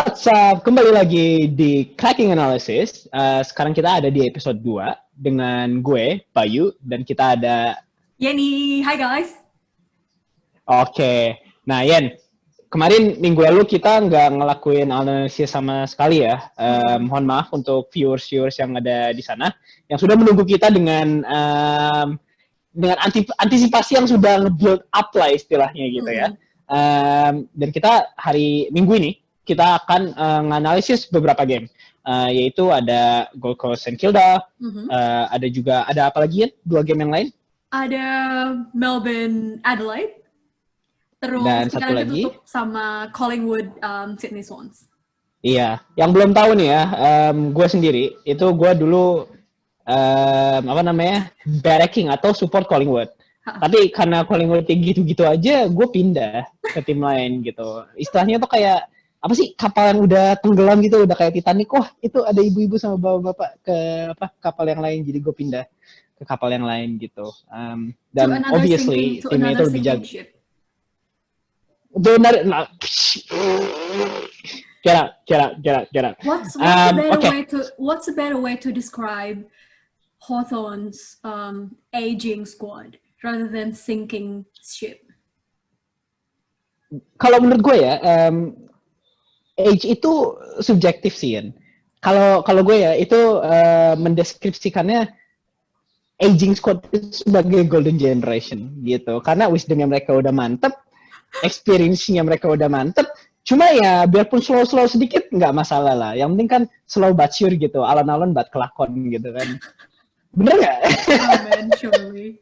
What's up? Kembali lagi di Cracking Analysis. Sekarang kita ada di episode 2 dengan gue, Bayu, dan kita ada Yeni. Hi guys. Oke. Nah, Yen, kemarin minggu lalu kita nggak ngelakuin analisis sama sekali ya. Mohon maaf untuk viewers yang ada di sana yang sudah menunggu kita dengan antisipasi yang sudah nge-build up lah istilahnya gitu ya. Dan kita hari Minggu ini kita akan nganalisis beberapa game, yaitu ada Gold Coast St. Kilda, ada apa lagi ya? 2 game yang lain? Ada Melbourne Adelaide, terus dan kita satu nanti lagi tutup sama Collingwood Sydney Swans. Iya, yang belum tahu nih ya, gue sendiri itu gue dulu backing atau support Collingwood. Tapi karena Collingwood gitu-gitu aja, gue pindah ke tim lain gitu. Istilahnya tuh kayak apa sih, kapal yang udah tenggelam gitu, udah kayak Titanic. Wah, itu ada ibu-ibu sama bapak-bapak ke kapal yang lain, jadi gue pindah ke kapal yang lain gitu. Dan obviously timnya itu lebih jago. Get up. What's a better way to describe Hawthorn's aging squad rather than sinking ship? Kalau menurut gue ya, age itu subjektif sih, Ian. Kalau gue ya, itu mendeskripsikannya aging squad itu sebagai golden generation gitu. Karena wisdomnya mereka udah mantep, experience-nya mereka udah mantep. Cuma ya biarpun slow sedikit nggak masalah lah. Yang penting kan slow but sure gitu, alon-alon but kelakon gitu kan. Bener nggak? Amen, surely.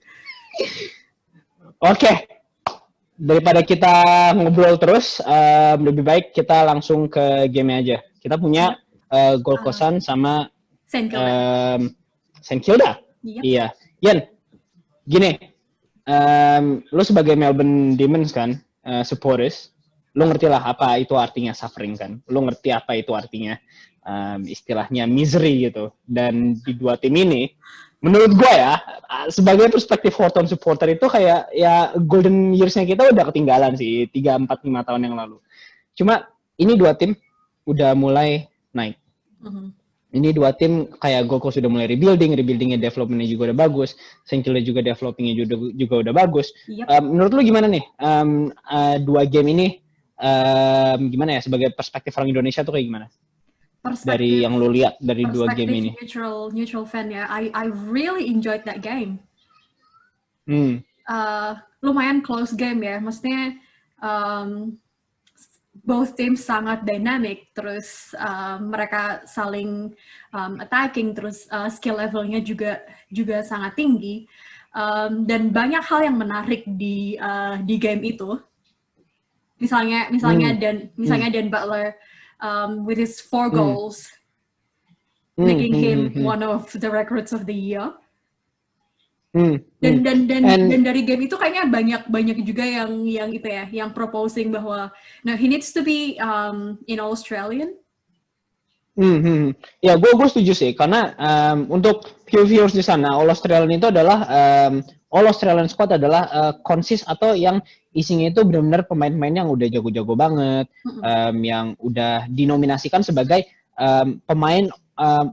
Oke. Daripada kita ngobrol terus, lebih baik kita langsung ke game aja. Kita punya Gold Coast sama St. Kilda. St. Kilda. Yep. Iya. Yan, gini, lo sebagai Melbourne Demons kan, supporters, lo ngerti lah apa itu artinya suffering kan. Lo ngerti apa itu artinya istilahnya misery gitu. Dan di 2 tim ini, menurut gue ya, sebagai perspektif Hawthorn supporter itu kayak ya golden years-nya kita udah ketinggalan sih 3, 4, 5 tahun yang lalu. Cuma ini 2 tim udah mulai naik. Ini 2 tim kayak Gold Coast sudah mulai rebuildingnya development-nya juga udah bagus, St. Kilda juga developing-nya juga udah bagus. Yep. Menurut lu gimana nih 2 game ini, gimana ya sebagai perspektif orang Indonesia tuh kayak gimana? Dari yang lu lihat dari 2 game ini. Neutral fan ya. I really enjoyed that game. Lumayan close game ya. Maksudnya both teams sangat dynamic, terus mereka saling attacking, terus skill levelnya juga sangat tinggi, dan banyak hal yang menarik di game itu. Misalnya Dan Butler with his 4 goals, making him one of the records of the year. Dan dari game itu kayaknya banyak juga yang itu ya, yang proposing bahwa he needs to be in Australian. Ya, gue setuju sih, karena untuk viewers di sana, All Australian itu adalah All Australian squad adalah consist atau yang isinya itu benar-benar pemain-pemain yang udah jago-jago banget, yang udah dinominasikan sebagai pemain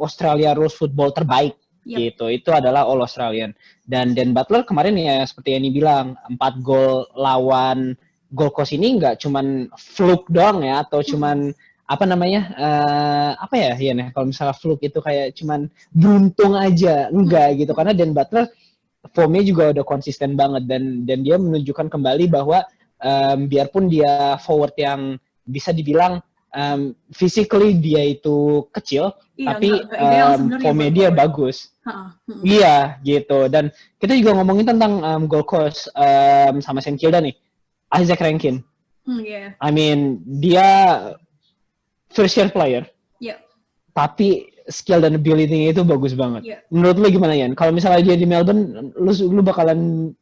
Australia Rules Football terbaik. Yep. Gitu, itu adalah All Australian. Dan Dan Butler kemarin ya seperti yang dibilang, 4 gol lawan Gold Coast ini nggak cuman fluke doang ya, atau cuman kalau misalnya fluke itu kayak cuman beruntung aja, enggak gitu, karena Dan Butler formnya juga udah konsisten banget, dan dia menunjukkan kembali bahwa biarpun dia forward yang bisa dibilang physically dia itu kecil, tapi formnya dia bagus. Iya gitu. Dan kita juga ngomongin tentang Gold Coast sama St. Kilda nih, Isaac Rankine. I mean, dia first year player, tapi skill dan ability-nya itu bagus banget. Menurut lu gimana, Yan? Kalau misalnya dia di Melbourne, lu bakalan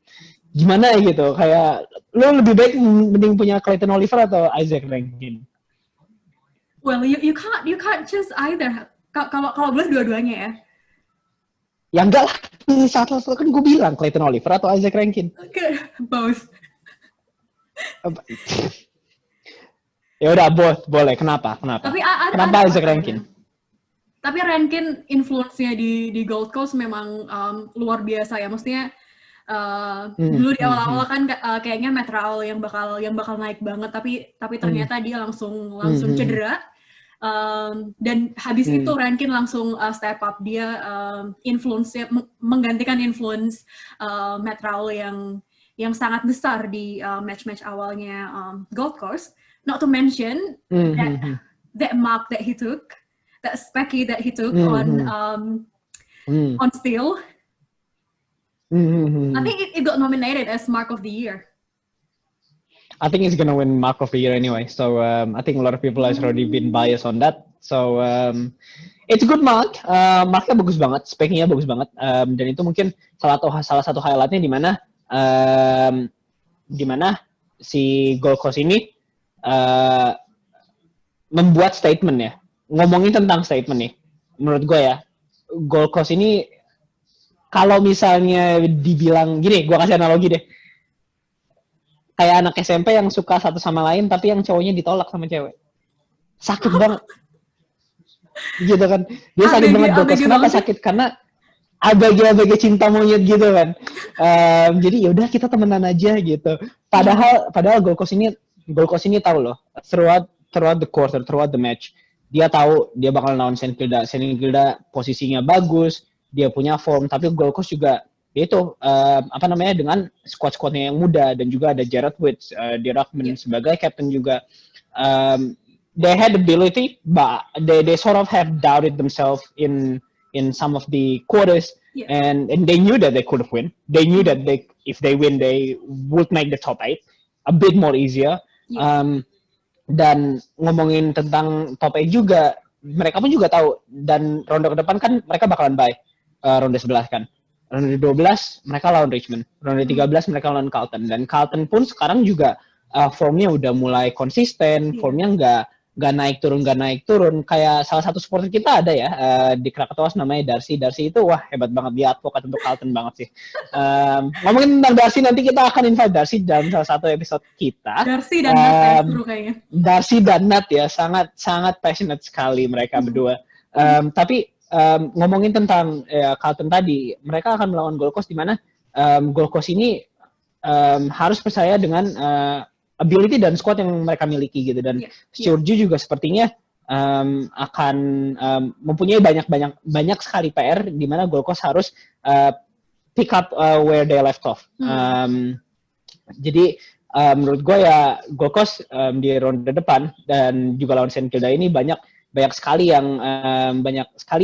gimana ya gitu? Kayak lu lebih baik mending punya Clayton Oliver atau Isaac Rankine? Well, you can't choose either. Kalau boleh dua-duanya ya. Ya enggak lah, saat kan gue bilang Clayton Oliver atau Isaac Rankine. Both. Ya udah, both boleh. Kenapa? Kenapa? Tapi Kenapa Isaac Rankin? Tapi Rankin influence-nya di Gold Coast memang luar biasa ya. Maksudnya dulu di awal-awal kan kayaknya Matt Rowell yang bakal naik banget, tapi ternyata dia langsung cedera. Dan habis itu Rankin langsung step up. Dia menggantikan influence Matt Rowell yang sangat besar di match-match awalnya Gold Coast. Not to mention that mark that he took, that specky that he took on Steel. I think it got nominated as Mark of the Year. I think he's gonna win Mark of the Year anyway. So I think a lot of people has already been biased on that. So it's a good mark. Marknya bagus banget, speknya bagus banget. Dan itu mungkin salah satu highlightnya di mana si Gold Coast ini membuat statement ya. Ngomongin tentang statement nih. Menurut gue ya, Gold Coast ini kalau misalnya dibilang gini, gue kasih analogi deh. Kayak anak SMP yang suka satu sama lain, tapi yang cowoknya ditolak sama cewek. Sakit banget. Gitu kan. Dia sakit banget. Kenapa sakit? Karena ABG cinta monyet gitu kan. Jadi yaudah kita temenan aja gitu. Padahal Gold Coast ini tahu loh. Throughout the quarter, throughout the match. Dia tahu dia bakal lawan St. Kilda. St. Kilda posisinya bagus. Dia punya form. Tapi Gold Coast juga dia itu dengan squad-squadnya yang muda dan juga ada Jared Woods di Ruckman sebagai captain juga. They had ability, but they sort of have doubted themselves in some of the quarters, and they knew that they could have win. They knew that if they win, they would make the top 8 a bit more easier. Dan ngomongin tentang top 8 juga, mereka pun juga tahu. Dan ronde ke depan kan mereka bakalan bye ronde 11 kan. Ronde 12 mereka lawan Richmond. Ronde 13 mereka lawan Carlton. Dan Carlton pun sekarang juga formnya udah mulai konsisten. Formnya nggak naik turun. Kayak salah satu supporter kita ada ya di Krakatau namanya Darcy. Darcy itu wah hebat banget. Dia advokat untuk Carlton banget sih. Ngomongin tentang Darcy, nanti kita akan invite Darcy dalam salah satu episode kita. Darcy dan Nat kayaknya. Darcy dan Nat ya sangat passionate sekali mereka berdua. Tapi ngomongin tentang Carlton tadi, mereka akan melawan Gold Coast di mana Gold Coast ini harus percaya dengan ability dan squad yang mereka miliki gitu. Dan Stuart Ju juga sepertinya akan mempunyai banyak sekali PR di mana Gold Coast harus pick up where they left off. Jadi menurut gue ya Gold Coast di ronde depan dan juga lawan St. Kilda ini banyak sekali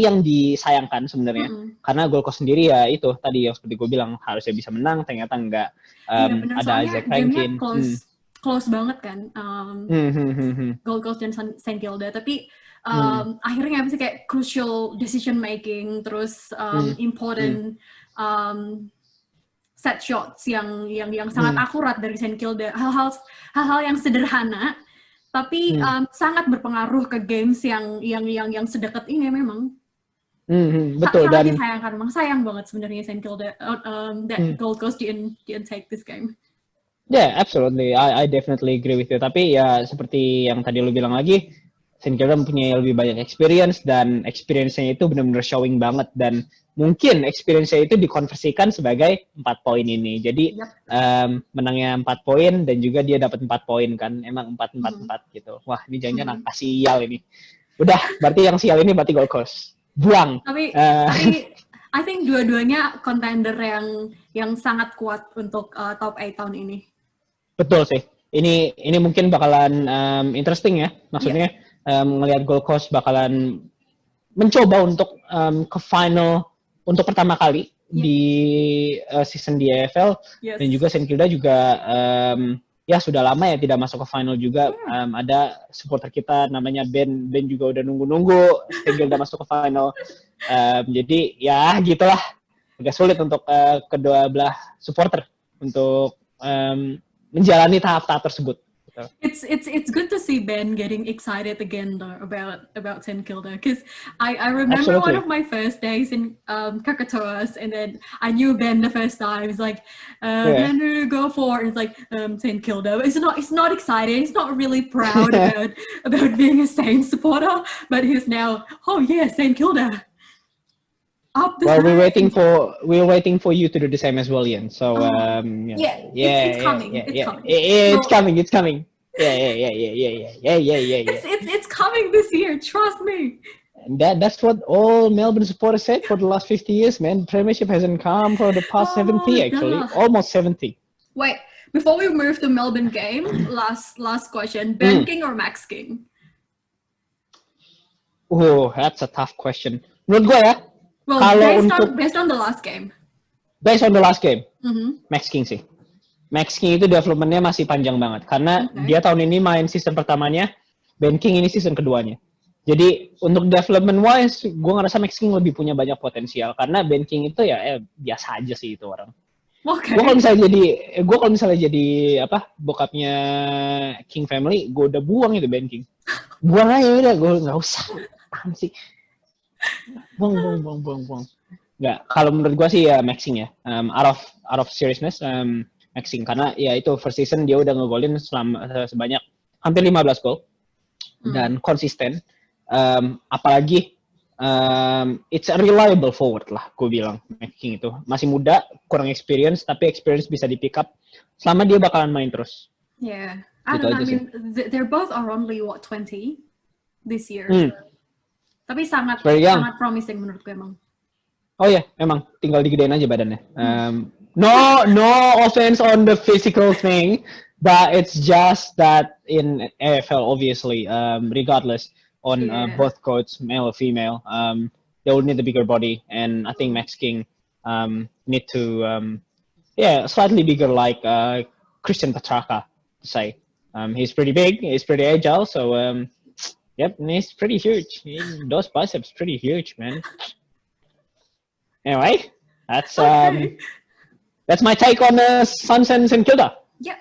yang disayangkan sebenarnya. Karena Gold Coast sendiri ya itu tadi yang seperti gue bilang harusnya bisa menang, ternyata enggak. Ada Isaac Rankin. Close banget kan Gold Coast dan St. Kilda, tapi akhirnya apa sih kayak crucial decision making, terus important set shots yang sangat akurat dari St. Kilda, hal-hal yang sederhana tapi sangat berpengaruh ke games yang sedekat ini memang. Betul. Sangat disayangkan, memang sayang banget sebenarnya St. Kilda that Gold Coast didn't take this game. Yeah, absolutely. I definitely agree with you. Tapi ya seperti yang tadi lu bilang lagi, St. Kilda mempunyai lebih banyak experience dan experience-nya itu benar-benar showing banget, dan mungkin experience-nya itu dikonversikan sebagai 4 poin ini. Jadi menangnya 4 poin dan juga dia dapat 4 poin kan. Emang 4 gitu. Wah, ini jangan-jangan angka sial ini. Udah, berarti yang sial ini berarti Gold Coast. Buang. Tapi I think dua-duanya contender yang sangat kuat untuk top 8 tahun ini. Betul sih. Ini mungkin bakalan interesting ya. Maksudnya ngelihat Gold Coast bakalan mencoba untuk ke final untuk pertama kali di season di AFL. Dan juga St. Kilda juga ya sudah lama ya tidak masuk ke final juga. Ada supporter kita namanya Ben juga udah nunggu St. Kilda masuk ke final. Jadi ya gitulah, agak sulit untuk kedua belah supporter untuk menjalani tahap-tahap tersebut. It's good to see Ben getting excited again though about St Kilda, because I remember one Absolutely. of my first days in Krakatoas, and then I knew Ben the first time. It's like Yeah. Ben, who do you go for? And it's like St Kilda. It's not excited. He's not really proud about being a Saint supporter, but he's now, oh yeah, St Kilda. Up the Well, Saints. we're waiting for you to do the same as well, Ian. So It's coming. It's coming. It's So- coming. It's coming. Yeah. It's coming this year. Trust me. And that's what all Melbourne supporters said for the last 50 years, man. Premiership hasn't come for the past 70 actually, duh. almost 70. Wait, before we move to Melbourne game, last question: Ben King or Max King? Oh, that's a tough question. Menurut gue ya, Well, kalau based on the last game. based on the last game, Mhm. Max King sih. Max King itu development-nya masih panjang banget karena dia tahun ini main season pertamanya, Ben King ini season keduanya. Jadi untuk development wise, gue ngerasa Max King lebih punya banyak potensial karena Ben King itu ya biasa aja sih itu orang. Okay. Gue kalau misalnya jadi apa bokapnya King family, gue udah buang itu Ben King. Buang aja udah, gue nggak usah. Apaan sih? Buang. Nggak, kalau menurut gue sih ya Max King ya. Out of seriousness, Max King karena ya itu first season dia udah ngegolin sebanyak hampir 15 gol dan konsisten. Apalagi it's a reliable forward lah, gue bilang Max King itu masih muda, kurang experience, tapi experience bisa di pick up selama dia bakalan main terus. Yeah, I Gitu don't know. aja I mean, they're both are only 20 this year. Tapi sangat promising menurut gue emang. Oh ya, emang tinggal digedein aja badannya. No offense on the physical thing, but it's just that in AFL obviously, regardless on both codes, male or female, they will need a bigger body, and I think Max King need to slightly bigger like Christian Petrarca to say. He's pretty big, he's pretty agile, so yep, and he's pretty huge. Those biceps pretty huge, man. Anyway, that's my take on Suns and St Kilda. Yep.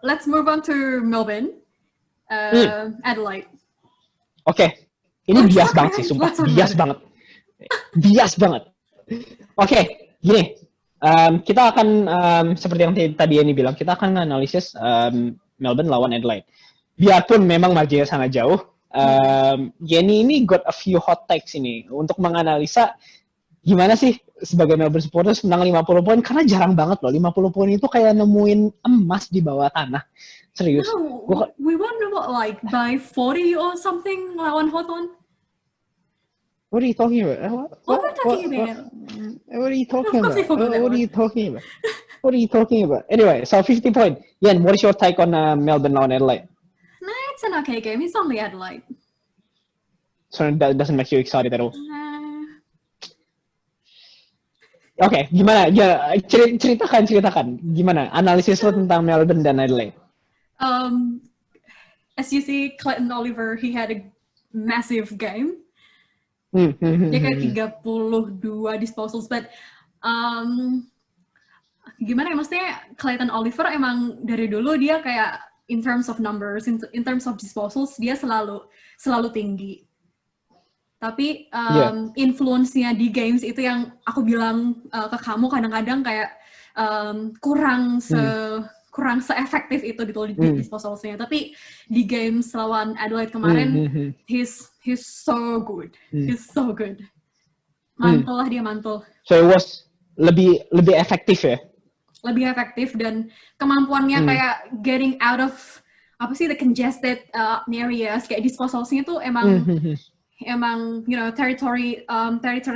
Let's move on to Melbourne, Adelaide. Oke, ini bias banget sih, sumpah. Bias banget. Oke, gini. Kita akan seperti yang tadi Eni bilang, kita akan analisis Melbourne lawan Adelaide. Biarpun memang marginnya sangat jauh, Jenny ini got a few hot takes ini untuk menganalisa gimana sih sebagai Melbourne supporters menang 50 poin, karena jarang banget loh 50 poin itu kayak nemuin emas di bawah tanah. Serius. No, we won what, like by 40 or something lawan Hawthorn. What are you talking about? What are we talking about? What are you talking about? What are you talking about? What are you talking about? Anyway, so 50 point. Yen, what is your take on Melbourne lawan Adelaide? Nah, it's an okay game. It's only Adelaide. So that doesn't make you excited at all? Oke, gimana? Ya, ceritakan. Gimana? Analisis lo tentang Melbourne dan Adelaide. As you see, Clayton Oliver, he had a massive game. Dia kayak 32 disposals, but gimana ya, maksudnya Clayton Oliver emang dari dulu dia kayak in terms of numbers, in terms of disposals dia selalu tinggi. Tapi influence-nya di games itu yang aku bilang ke kamu kadang-kadang kayak kurang se-efektif itu di disposals-nya. Tapi di games lawan Adelaide kemarin, he's so good. He's so good. Mantul lah dia, mantul. So it was lebih efektif ya? Lebih efektif dan kemampuannya kayak getting out of the congested areas, kayak disposals-nya tuh emang you know, territory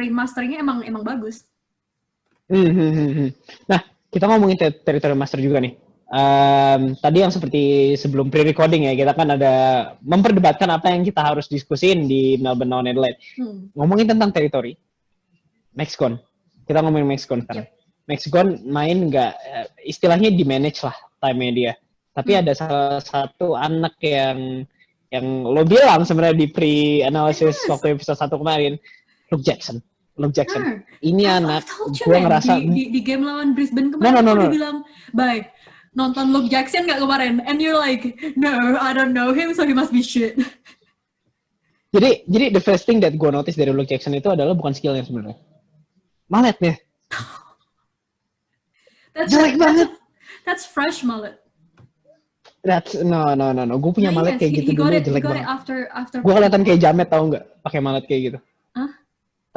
masteringnya emang bagus. Nah, kita ngomongin territory master juga nih. Tadi yang seperti sebelum pre-recording ya, kita kan ada memperdebatkan apa yang kita harus diskusin di Melbourne lawan Adelaide. Ngomongin tentang territory, Max Gawn. Kita ngomongin Max Gawn sekarang. Max Gawn main nggak, istilahnya di manage lah time-nya dia. Tapi ada salah satu anak yang lo bilang sebenarnya di pre-analysis waktu episode 1 kemarin, Luke Jackson. Ini anak, gue ngerasa di game lawan Brisbane kemarin, dia bilang, "Bye, nonton Luke Jackson nggak kemarin? And you're like, no, I don't know him, so he must be shit. Jadi the first thing that gue notice dari Luke Jackson itu adalah bukan skillnya sebenarnya, maletnya. Jelek banget. That's fresh mullet. No. Gue punya malet kayak gitu dulu, jelek banget. After. Gue kelihatan kayak Jamet, tau nggak? Pakai malet kayak gitu. Huh?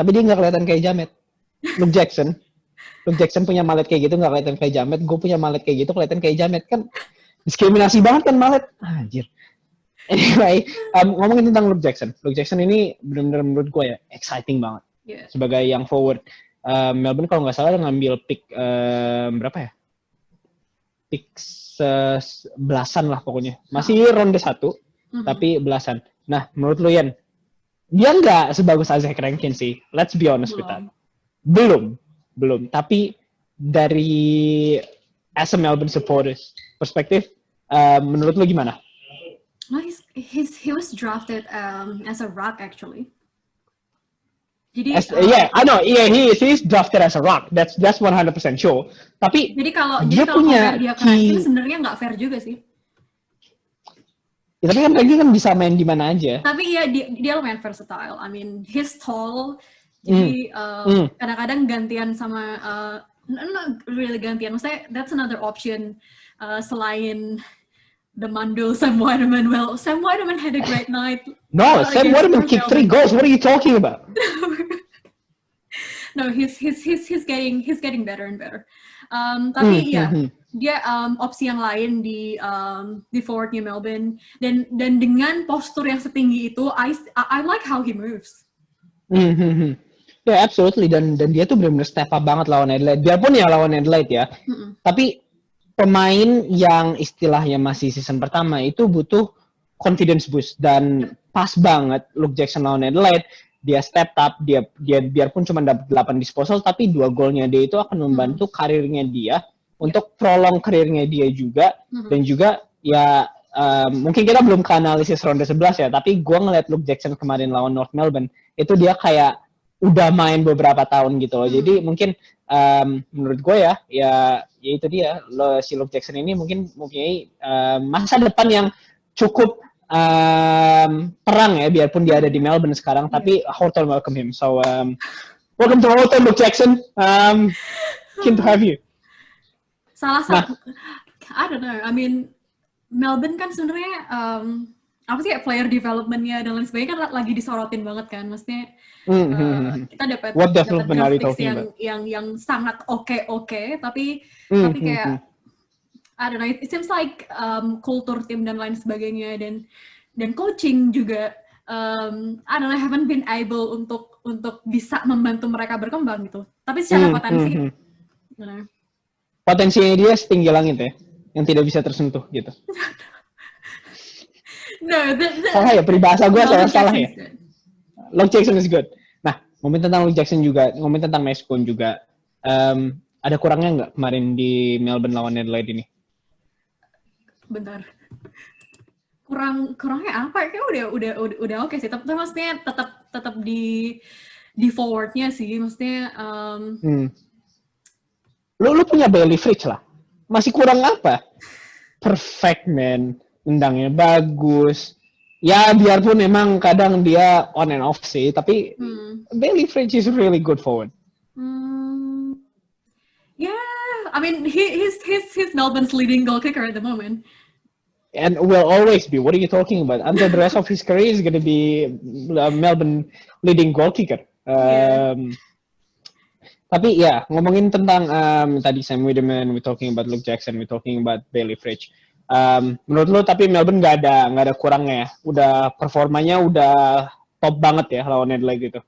Tapi dia nggak kelihatan kayak Jamet. Luke Jackson punya malet kayak gitu nggak kelihatan kayak Jamet. Gue punya malet kayak gitu kelihatan kayak Jamet, kan diskriminasi banget kan malet. Anjir. Anyway, ngomongin tentang Luke Jackson ini benar-benar menurut gue ya exciting banget. Yeah. Sebagai yang forward. Melbourne kalau nggak salah ngambil pick berapa ya? Pick belasan lah pokoknya. Masih ronde 1, tapi belasan. Nah, menurut lu Yan, dia nggak sebagus Isaac Rankine sih. Let's be honest with that. Belum. Tapi dari as a Melbourne supporters perspektif, menurut lu gimana? No, he was drafted as a rock actually. Jadi I know, he's drafted as a rock. That's 100% sure. Tapi jadi kalau punya dia keren, sebenarnya nggak fair juga sih. Ya, tapi kan Rankin kan bisa main di mana aja. Tapi ya dia lumayan versatile. I mean, he's tall. Jadi kadang-kadang gantian sama not really gantian. Maksudnya that's another option selain the Mandul Sam Weideman. Well, Sam Weideman had a great night. No, Sam Weideman kicked 3 goals. What are you talking about? No, he's getting better and better. Tapi dia opsi yang lain di forwardnya Melbourne dan dengan postur yang setinggi itu, I like how he moves. Yeah, absolutely. Dan dia tuh benar-benar step up banget lawan Adelaide. Biarpun ya lawan Adelaide ya. Tapi pemain yang istilahnya masih season pertama itu butuh confidence boost, dan pas banget Luke Jackson lawan Adelaide, dia step up, dia biarpun cuma dapat 8 disposal, tapi 2 golnya dia itu akan membantu karirnya dia untuk prolong karirnya dia juga. Dan juga ya mungkin kita belum ke analisis ronde 11 ya, tapi gue ngeliat Luke Jackson kemarin lawan North Melbourne itu dia kayak udah main beberapa tahun gitu loh. Jadi mungkin menurut gue ya itu dia, si Luke Jackson ini mungkin mempunyai masa depan yang cukup terang ya, biarpun dia ada di Melbourne sekarang. Tapi Houghton welcome him. So welcome to Houghton, Luke Jackson. Keen to have you. Salah satu, I don't know. I mean, Melbourne kan sebenarnya apa sih, player development-nya dan lain sebagainya kan lagi disorotin banget kan. Maksudnya kita dapat draft picks yang sangat oke, tapi kayak I don't know, it seems like kultur tim dan lain sebagainya dan coaching juga I don't know, haven't been able untuk bisa membantu mereka berkembang gitu. Tapi secara potensi potensinya dia setinggi langit ya, yang tidak bisa tersentuh gitu. No, salah ya, peribahasa gue salah ya. Luke Jackson is good. Nah, ngomongin tentang Luke Jackson juga, ngomongin tentang Max Gawn juga, ada kurangnya nggak kemarin di Melbourne lawan Adelaide ini? Bentar, kurangnya apa? Kayaknya udah oke sih. Tapi maksudnya tetap di forwardnya sih, maksudnya. Lu punya Bailey Fritsch lah, masih kurang apa? Perfect man, tendangnya bagus. Ya biarpun memang kadang dia on and off sih, tapi Bailey Fritsch is really good forward. Yeah, I mean he's Melbourne's leading goal kicker at the moment. And will always be. What are you talking about? Until the rest of his career is going to be Melbourne leading goal kicker. Tapi ya, ngomongin tentang tadi Sam Weideman, we're talking about Luke Jackson, we're talking about Bailey Fritsch. Menurut lo tapi Melbourne nggak ada kurangnya ya? Udah performanya udah top banget ya lawan Adelaide gitu?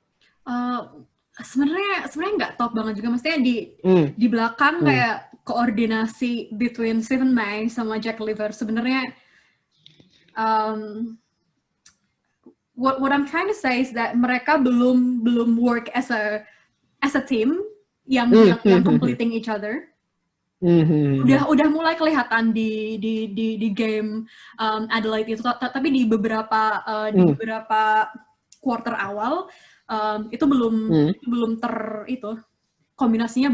Sebenarnya nggak top banget juga. Maksudnya di belakang kayak koordinasi between Stephen May sama Jack Lever sebenarnya what I'm trying to say is that mereka belum work as a team yang completing each other. Udah mulai kelihatan di game Adelaide itu, tapi di beberapa quarter awal itu belum kombinasinya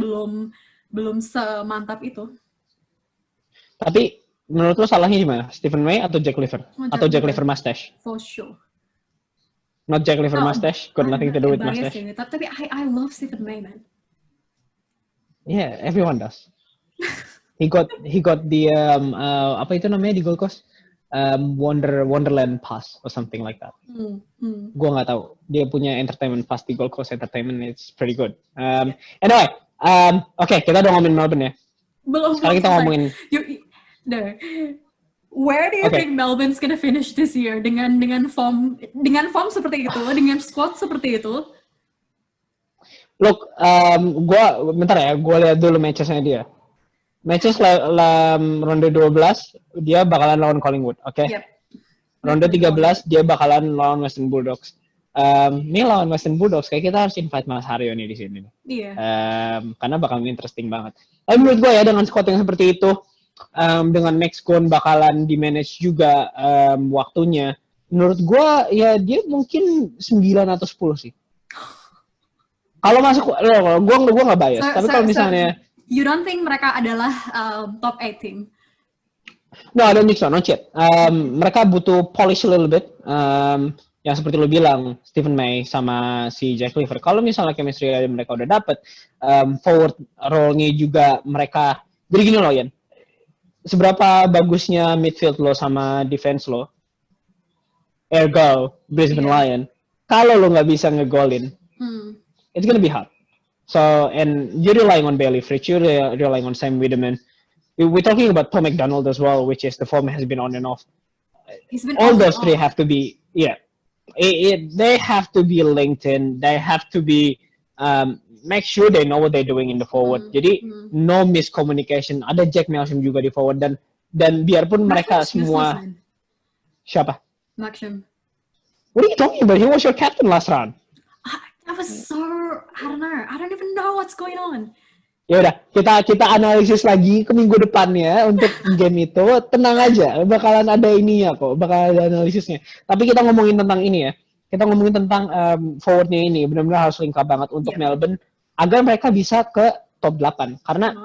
belum semantap itu. Tapi menurut lo salahnya gimana? Stephen May atau Jack Lever? Atau Jack Lever mustache? For sure. Not Jack Lever mustache. Got nothing to do with mustache. Tapi I love Stephen May, man. Yeah, everyone does. He got the apa itu namanya di Gold Coast? Wonderland Pass or something like that. Gua nggak tahu. Dia punya entertainment pass di Gold Coast Entertainment. It's pretty good. Anyway, okay, kita udah ngomongin Melbourne ya. Belum. Sekarang kita ngomongin. Where do you think Melbourne's gonna finish this year dengan form seperti itu, dengan squad seperti itu? Look, bentar ya, gue lihat dulu matchesnya dia. Matches ronde 12 dia bakalan lawan Collingwood, oke? Okay? Yep. Ronde 13 dia bakalan lawan Western Bulldogs. Ini lawan Western Bulldogs kayak kita harus invite Mas Haryo nih di sini. Iya. Karena bakal interesting banget. Tapi menurut gue ya dengan squad yang seperti itu, dengan next Gone bakalan di manage juga waktunya. Menurut gue ya dia mungkin 9 atau 10 sih. Kalau masuk, gue nggak bias. Tapi kalau misalnya you don't think mereka adalah top 8 team? No, I don't think so, not yet. Mereka butuh polish a little bit. Yang seperti lo bilang, Stephen May sama si Jack Lever. Kalau misalnya chemistry mereka udah dapet, forward role-nya juga mereka. Jadi gini loh, Yan. Seberapa bagusnya midfield lo sama defense lo, ergo Brisbane Lion, kalau lo nggak bisa ngegolin, it's gonna be hard. So, and you're relying on Bailey Fritz, you're relying on Sam Wiedemann. We're talking about Tom McDonald as well, which is the form has been on and off. All those three have to be, they have to be linked in. They have to be, make sure they know what they're doing in the forward. Jadi, no miscommunication. Ada Jack Melsham juga di forward, dan biarpun mereka semua... Siapa? Maxim. What are you talking about? He was your captain last round. I was so, I don't know. I don't even know what's going on. Ya udah, kita analisis lagi ke minggu depannya untuk game itu. Tenang aja, bakalan ada ininya kok, bakalan ada analisisnya. Tapi kita ngomongin tentang ini ya. Kita ngomongin tentang forwardnya ini, benar-benar harus lengkap banget untuk Melbourne agar mereka bisa ke top 8. Karena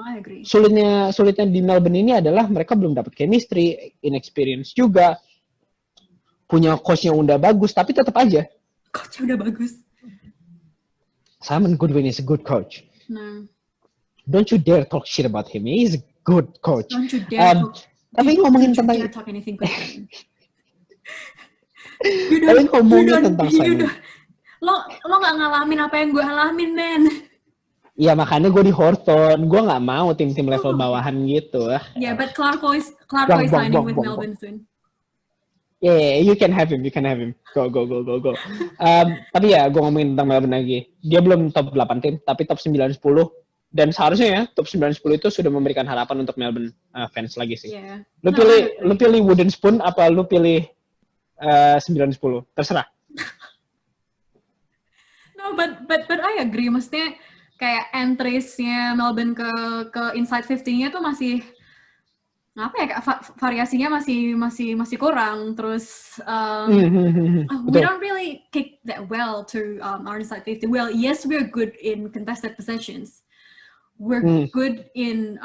sulitnya di Melbourne ini adalah mereka belum dapat chemistry, inexperience juga. Punya coach yang udah bagus, tapi tetap aja. Coachnya udah bagus. Simon Goodwin is a good coach. No. Don't you dare talk shit about him. He's a good coach. Don't you dare tapi ngomongin tentang talk anything good. Tapi ngomongin tentang Simon. Lo nggak ngalamin apa yang gue alamin, man. Iya, makanya gue di Horton. Gue nggak mau tim-tim level bawahan gitu. Yeah, but Clarko is signing with Melbourne soon. Yeah, you can have him. Go. Tapi ya, gue ngomongin tentang Melbourne lagi. Dia belum top 8 tim, tapi top 9-10. Dan seharusnya ya, top 9-10 itu sudah memberikan harapan untuk Melbourne fans lagi sih. Yeah. Lu pilih Wooden Spoon apa lu pilih 9-10? Terserah. No, but I agree. Maksudnya kayak entries-nya Melbourne ke inside 50-nya tuh masih apa ya, variasinya masih kurang. Terus we don't really kick that well to our inside 50. Well, yes, we're good in contested possessions. We're good in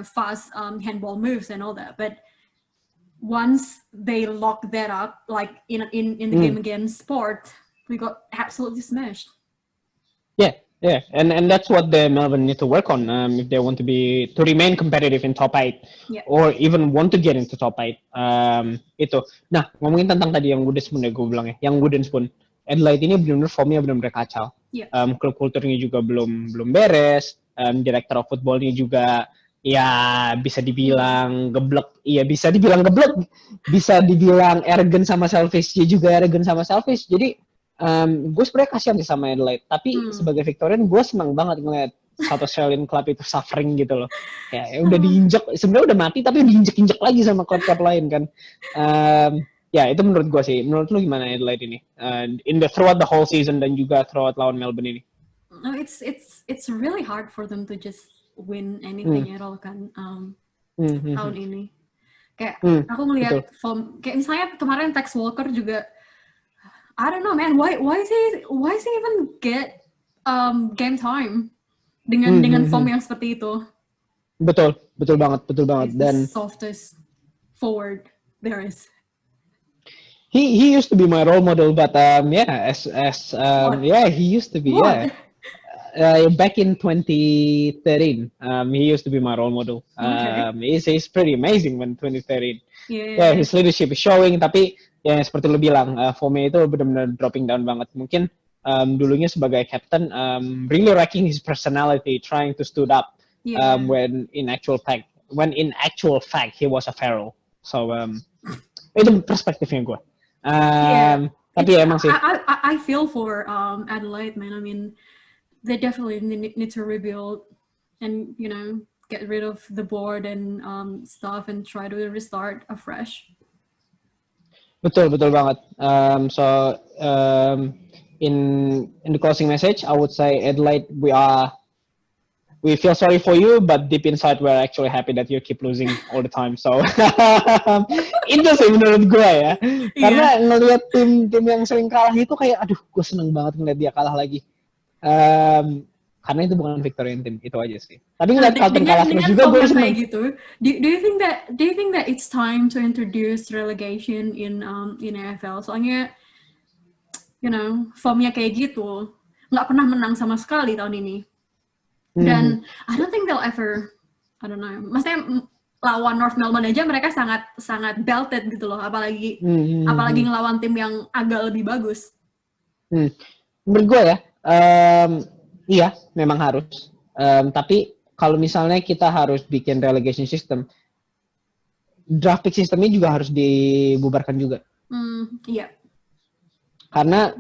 fast handball moves and all that. But once they lock that up, like in the game against Sport, we got absolutely smashed. Yeah, and that's what the Melbourne need to work on if they want to remain competitive in top 8 or even want to get into top 8. Itu. Nah, ngomongin tentang tadi yang Wooden Spoon ya gue bilang ya, yang Wooden Spoon. Adelaide ini benar-benar formnya benar-benar kacau. Yeah. Klub kulturnya juga belum beres. Director of footballnya juga ya bisa dibilang geblek. Iya, bisa dibilang geblek. Bisa dibilang arrogant sama selfish. Dia juga arrogant sama selfish. Jadi gue sebenarnya kasihan sih sama Adelaide, tapi sebagai Victorian gue senang banget ngeliat South Australian Club itu suffering gitu loh. Kayak udah diinjek, sebenarnya udah mati tapi diinjek-injek lagi sama klub-klub lain kan. Ya itu menurut gue sih. Menurut lu gimana Adelaide ini? Throughout the whole season dan juga throughout lawan Melbourne ini. No, it's really hard for them to just win anything at all kan tahun ini. Kayak aku ngelihat form, kayak misalnya kemarin Tex Walker juga. I don't know, man. Why is he even get game time dengan form yang seperti itu? Betul banget. He's the Dan softest forward there is. he used to be my role model, but he used to be, What? back in 2013, he used to be my role model. Okay. He's pretty amazing when 2013. Yeah. His leadership is showing, tapi ya seperti lu bilang, Fome itu benar-benar dropping down banget. Mungkin dulunya sebagai captain, really wrecking his personality, trying to stood up, Yeah. when in actual fact he was a feral. So itu perspektifnya gue. Tapi emang sih. I feel for Adelaide, man. I mean, they definitely need to rebuild and get rid of the board and stuff and try to restart afresh. Betul banget. In the closing message, I would say, Adelaide, we feel sorry for you, but deep inside we're actually happy that you keep losing all the time. So itu sih menurut gue ya. Karena ngelihat tim yang sering kalah itu kayak, aduh, gue seneng banget ngeliat dia kalah lagi. Karena itu bukan Victorian team, itu aja sih. Tapi ngeliat Carlton kalah terus juga gue seneng. Gitu. Do you think that it's time to introduce relegation in AFL? Soalnya, formnya kayak gitu, nggak pernah menang sama sekali tahun ini. Dan I don't think they'll ever, I don't know. Maksudnya lawan North Melbourne aja mereka sangat belted gitu loh, apalagi ngelawan tim yang agak lebih bagus. Menurut gue ya, iya memang harus. Tapi kalau misalnya kita harus bikin relegation system, draft pick sistemnya juga harus dibubarkan juga. Iya. Karena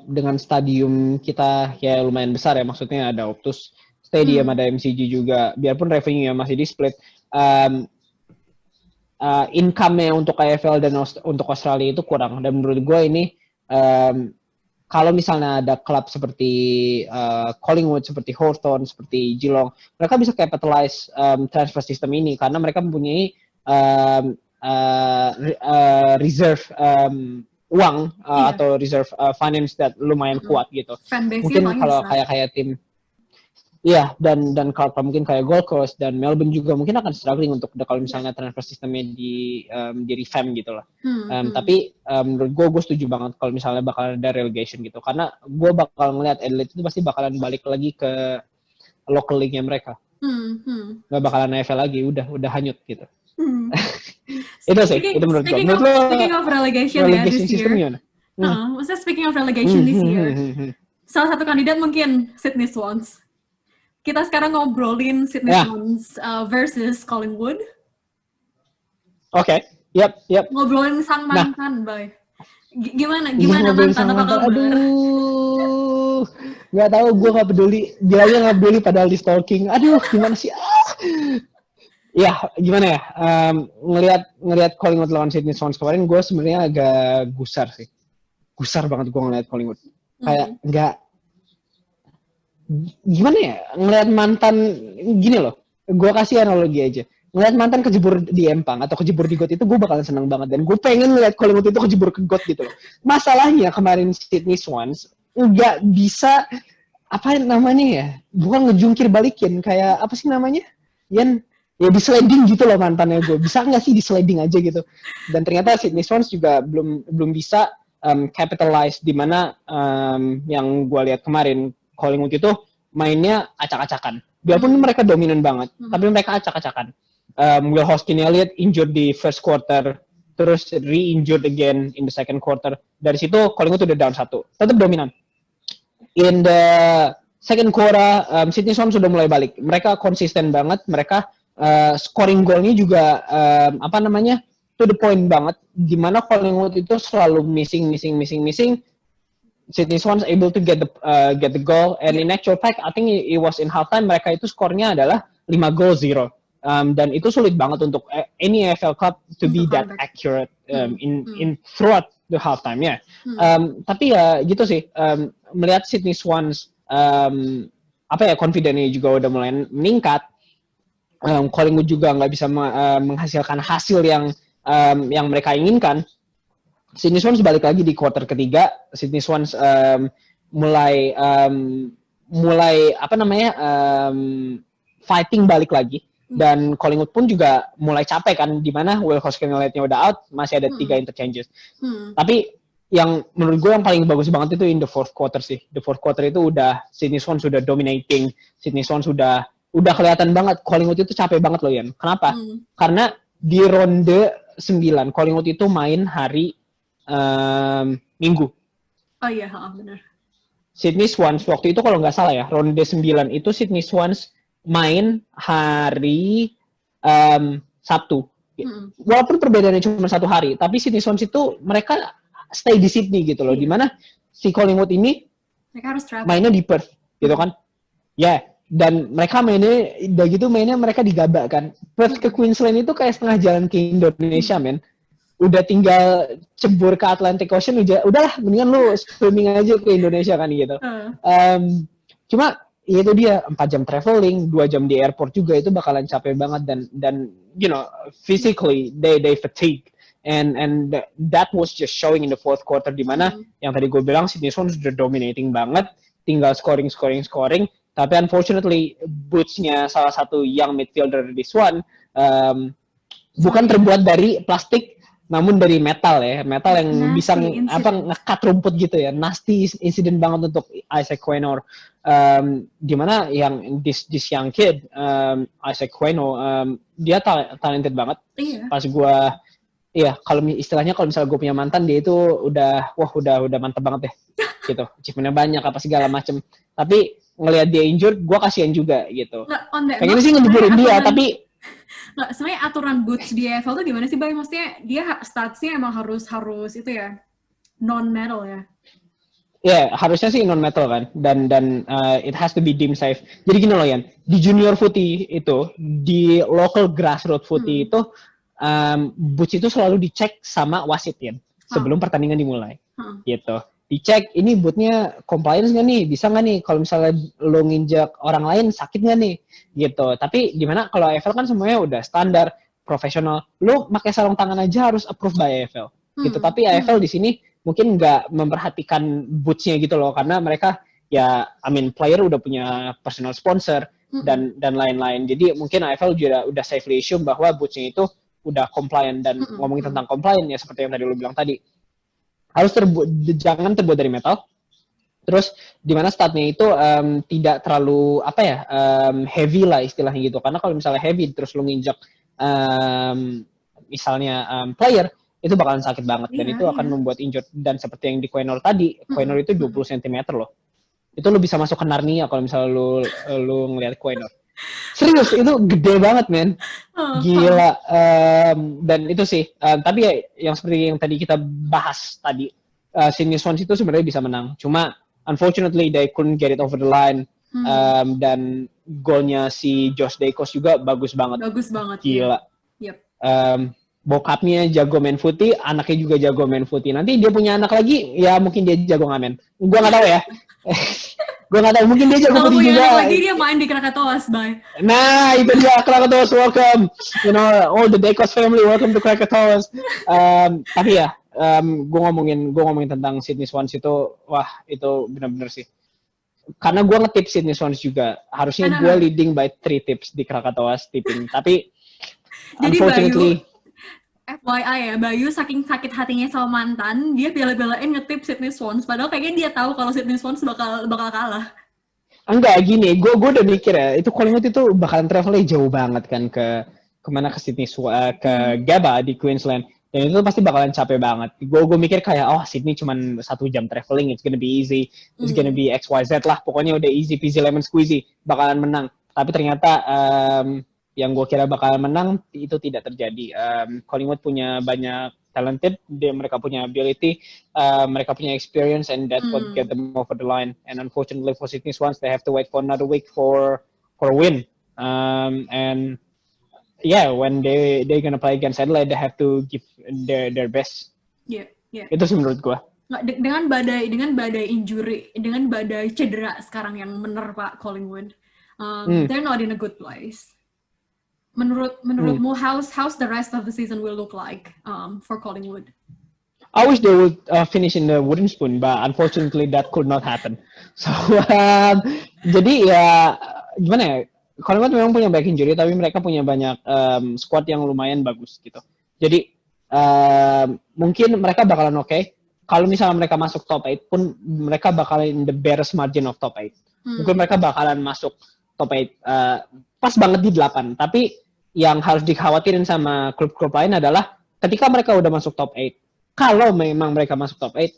dengan stadium kita ya lumayan besar ya, maksudnya ada Optus Stadium, ada MCG juga, biarpun revenue-nya masih di-split, income-nya untuk AFL dan untuk Australia itu kurang. Dan menurut gue ini, kalau misalnya ada klub seperti Collingwood, seperti Hawthorn, seperti Geelong, mereka bisa capitalize transfer system ini karena mereka mempunyai reserve uang atau reserve finance that lumayan kuat gitu. Mungkin kalau kayak tim, iya, dan kalau mungkin kayak Gold Coast dan Melbourne juga mungkin akan struggling untuk kalau misalnya transfer sistemnya di revamp gitu lah. Tapi menurut gue setuju banget kalau misalnya bakal ada relegation gitu, karena gue bakal ngeliat Adelaide itu pasti bakalan balik lagi ke local league-nya mereka. Nggak bakalan AFL lagi, udah hanyut gitu. Itu sih, itu menurut gue. Speaking of relegation ya this year. Maksudnya speaking of relegation this year, salah satu kandidat mungkin Sydney Swans. Kita sekarang ngobrolin Sydney Swans versus Collingwood. Oke, yep. Ngobrolin sang mantan, Bay. Gimana mantan apa kabar? Aduh, nggak tahu, gue nggak peduli. Bilangnya nggak peduli padahal di stalking. Aduh, gimana sih? Ya, gimana ya? Ngelihat Collingwood lawan Sydney Swans kemarin, gue sebenarnya agak gusar sih. Gusar banget gue ngelihat Collingwood. Kayak nggak, gimana ya? Ngelihat mantan gini loh. Gue kasih analogi aja. Ngelihat mantan kejebur di empang atau kejebur di got itu gue bakalan seneng banget, dan gue pengen ngelihat Collingwood itu kejebur ke got gitu loh. Masalahnya kemarin Sydney Swans nggak bisa, apa namanya ya? Bukan ngejungkir balikin, kayak apa sih namanya? Ya di sliding gitu loh mantannya gue. Bisa nggak sih di sliding aja gitu. Dan ternyata Sydney Swans juga belum bisa capitalize, di mana yang gue lihat kemarin Collingwood itu mainnya acak-acakan. Biarpun mereka dominan banget, tapi mereka acak-acakan. Will Hoskin-Elliott injured di first quarter, terus re-injured again in the second quarter. Dari situ Collingwood udah down 1. Tetap dominan. In the second quarter, Sydney Swans sudah mulai balik. Mereka konsisten banget, mereka scoring goalnya juga to the point banget, dimana Collingwood itu selalu missing. Sydney Swans able to get the goal, and in actual fact I think it was in halftime mereka itu skornya adalah 5-0, dan itu sulit banget untuk any AFL club to be that accurate in throughout the halftime ya. Tapi ya gitu sih, melihat Sydney Swans confidence-nya juga udah mulai meningkat. Collingwood juga nggak bisa menghasilkan hasil yang mereka inginkan. Sydney Swans balik lagi di quarter ketiga. Sydney Swans mulai fighting balik lagi. Dan Collingwood pun juga mulai capek kan, di mana Will Hoskin-Elliott-nya udah out, masih ada 3 interchanges. Tapi yang menurut gue yang paling bagus banget itu in the fourth quarter sih. The fourth quarter itu udah Sydney Swans sudah dominating, Sydney Swans udah kelihatan banget Collingwood itu capek banget loh, Yan. Kenapa? Karena di ronde 9 Collingwood itu main hari Minggu. Oh iya, benar. Sydney Swans waktu itu kalau nggak salah ya, ronde 9 itu Sydney Swans main hari Sabtu. Walaupun perbedaannya cuma 1 hari, tapi Sydney Swans itu mereka stay di Sydney gitu loh. Dimana si Collingwood ini mereka harus mainnya di Perth gitu kan. Ya, dan mereka mainnya mereka digabak kan. Perth ke Queensland itu kayak setengah jalan ke Indonesia, men. Udah tinggal cebur ke Atlantic Ocean, udahlah mendingan lu swimming aja ke Indonesia kan gitu. Cuma ya itu dia 4 jam traveling, 2 jam di airport juga, itu bakalan capek banget dan you know physically they fatigue and that was just showing in the fourth quarter, di mana yang tadi gue bilang Sydney Swans sudah dominating banget, tinggal scoring, tapi unfortunately boots-nya salah satu young midfielder di Swan bukan terbuat dari plastik namun dari metal yang nasty bisa ngekat rumput gitu ya. Nasty incident banget untuk Isaac Quaynor. Dimana yang this young kid Isaac Quaynor dia talented banget. Pas gue kalau istilahnya kalau misalnya gue punya mantan, dia itu udah mantep banget deh gitu, achievementnya banyak apa segala macem. Tapi ngelihat dia injured, gue kasihan juga gitu. Pengen sih ngebuburin dia, tapi nggak, sebenarnya aturan boots di AFL tuh gimana sih, Bay? Maksudnya dia statusnya emang harus itu ya, non-metal ya? Ya, harusnya sih non-metal kan, dan it has to be deemed safe. Jadi gini loh, Yan, di junior footy itu, di local grassroots footy itu, boots itu selalu dicek sama wasit, Yan, sebelum pertandingan dimulai, gitu. Dicek, ini bootnya compliance nggak nih, bisa nggak nih, kalau misalnya lo nginjak orang lain sakit nggak nih, gitu. Tapi gimana kalau AFL kan semuanya udah standar, profesional, lo pakai sarung tangan aja harus approved by AFL, gitu. Tapi AFL di sini mungkin nggak memperhatikan boots-nya gitu loh, karena mereka ya, player udah punya personal sponsor dan lain-lain. Jadi mungkin AFL juga udah safely assume bahwa boots-nya itu udah compliant, dan ngomongin tentang compliant ya seperti yang tadi lo bilang tadi. Harus jangan terbuat dari metal. Terus di mana statnya itu tidak terlalu heavy lah istilahnya gitu. Karena kalau misalnya heavy terus lu nginjak misalnya player, itu bakalan sakit banget dan itu akan membuat injured. Dan seperti yang di Quaynor tadi, Quaynor itu 20 cm loh. Itu lu bisa masuk ke Narnia kalau misalnya lu ngelihat Quaynor. Serius, itu gede banget, men. Gila. Dan itu sih. Tapi ya, yang seperti yang tadi kita bahas tadi, Sydney Swans itu sebenarnya bisa menang. Cuma, unfortunately, they couldn't get it over the line. Dan golnya si Josh Dacos juga bagus banget. Bagus banget. Gila. Yep. Bokapnya jago main footy, anaknya juga jago main footy. Nanti dia punya anak lagi, ya mungkin dia jago ngamen. Gua nggak tahu ya. Gue nggak tahu, mungkin dia jago footy juga. Kalau lagi dia main di Krakatoas, Bay. Nah, itu dia, Krakatoas, welcome. You know, all the Dacos family, welcome to Krakatoas. Tapi ya, gue ngomongin tentang Sydney Swans itu, wah, itu benar-benar sih. Karena gue ngetip Sydney Swans juga. Harusnya gue leading by 3 tips di Krakatoas tipping. Tapi, jadi unfortunately, FYI ya, Bayu saking sakit hatinya sama mantan, dia bela-belain ngetip Sydney Swans, padahal kayaknya dia tahu kalau Sydney Swans bakal kalah. Enggak, gini, gue udah mikir ya, itu Collingwood itu bakalan travelnya jauh banget kan ke Sydney, ke Gabba di Queensland, dan itu pasti bakalan capek banget. Gue mikir kayak, Sydney cuman 1 jam traveling, it's gonna be easy, it's gonna be XYZ lah, pokoknya udah easy peasy lemon squeezy, bakalan menang. Tapi ternyata yang gue kira bakal menang itu tidak terjadi. Collingwood punya banyak talented, mereka punya ability, mereka punya experience, and that's what get them over the line. And unfortunately for Sydney Swans, they have to wait for another week for a win. And yeah, when they're gonna play against Adelaide, they have to give their best. Yeah. Itu sih menurut gue. Dengan badai injury, dengan badai cedera sekarang yang menerpa Collingwood, they're not in a good place. Menurutmu, how's the rest of the season will look like for Collingwood? I wish they would finish in the wooden spoon, but unfortunately that could not happen. So jadi ya gimana ya? Collingwood memang punya banyak injury, tapi mereka punya banyak squad yang lumayan bagus gitu. Jadi mungkin mereka bakalan oke. Kalau misalnya mereka masuk top 8 pun mereka bakalan in the barest margin of top 8. Mungkin mereka bakalan masuk top 8 pas banget di 8. Tapi yang harus dikhawatirin sama klub-klub lain adalah ketika mereka udah masuk top 8, kalau memang mereka masuk top 8,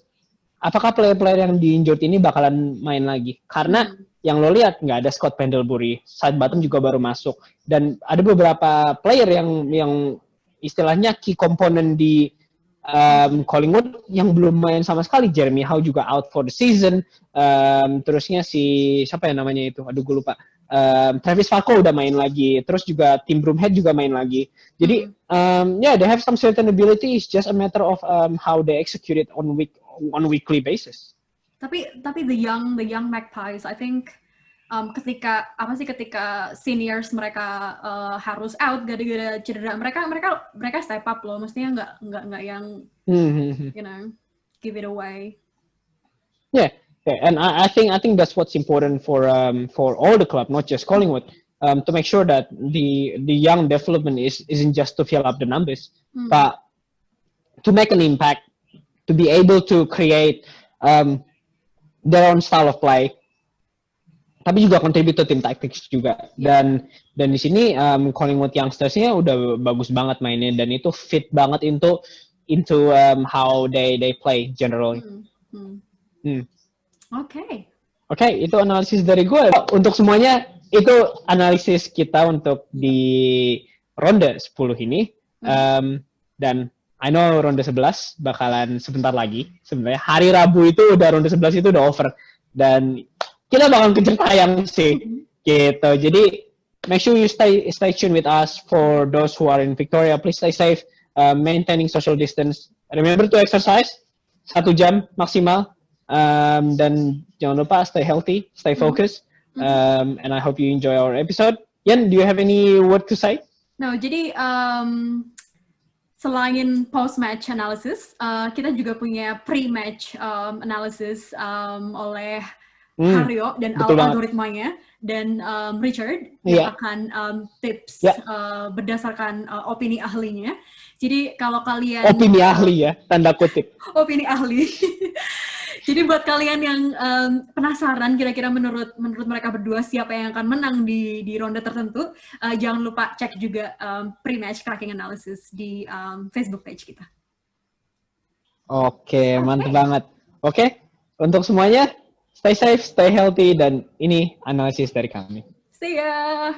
apakah player-player yang di-injured ini bakalan main lagi? Karena yang lo lihat nggak ada Scott Pendlebury, Side Bottom juga baru masuk, dan ada beberapa player yang istilahnya key component di Collingwood yang belum main sama sekali. Jeremy Howe juga out for the season. Terusnya si siapa ya namanya itu? Aduh gue lupa. Travis Falco udah main lagi. Terus juga Tim Broomhead juga main lagi. Jadi yeah, they have some certain ability. It's just a matter of how they execute it on weekly basis. Tapi the young Magpies, I think ketika seniors mereka harus out gara-gara cedera, mereka step up loh, maksudnya nggak yang you know, give it away. Yeah, and I think that's what's important for all the club, not just Collingwood, to make sure that the young development isn't just to fill up the numbers, but to make an impact, to be able to create their own style of play, tapi juga contribute to team tactics juga. Dan di sini Collingwood youngsters-nya udah bagus banget mainnya, dan itu fit banget into how they play generally. Oke, itu analisis dari gue. Untuk semuanya, itu analisis kita untuk di ronde 10 ini. Dan I know ronde 11 bakalan sebentar lagi. Sebenarnya hari Rabu itu udah ronde 11 itu udah over. Dan kita bakalan kejar tayang sih. Gitu. Jadi, make sure you stay tuned with us. For those who are in Victoria, please stay safe. Maintaining social distance. Remember to exercise. 1 jam maksimal. Dan jangan lupa stay healthy, stay focused, and I hope you enjoy our episode. Yan, do you have any word to say? No, jadi selain post-match analysis, kita juga punya pre-match analysis oleh Haryo dan algoritmanya, dan Richard yang akan tips berdasarkan opini ahlinya. Jadi kalau kalian opini ahli ya, tanda kutip. Opini ahli. Jadi buat kalian yang penasaran kira-kira menurut mereka berdua siapa yang akan menang di ronde tertentu, jangan lupa cek juga pre-match cracking analysis di Facebook page kita. Oke, mantap banget. Oke, untuk semuanya stay safe, stay healthy, dan ini analisis dari kami. See ya.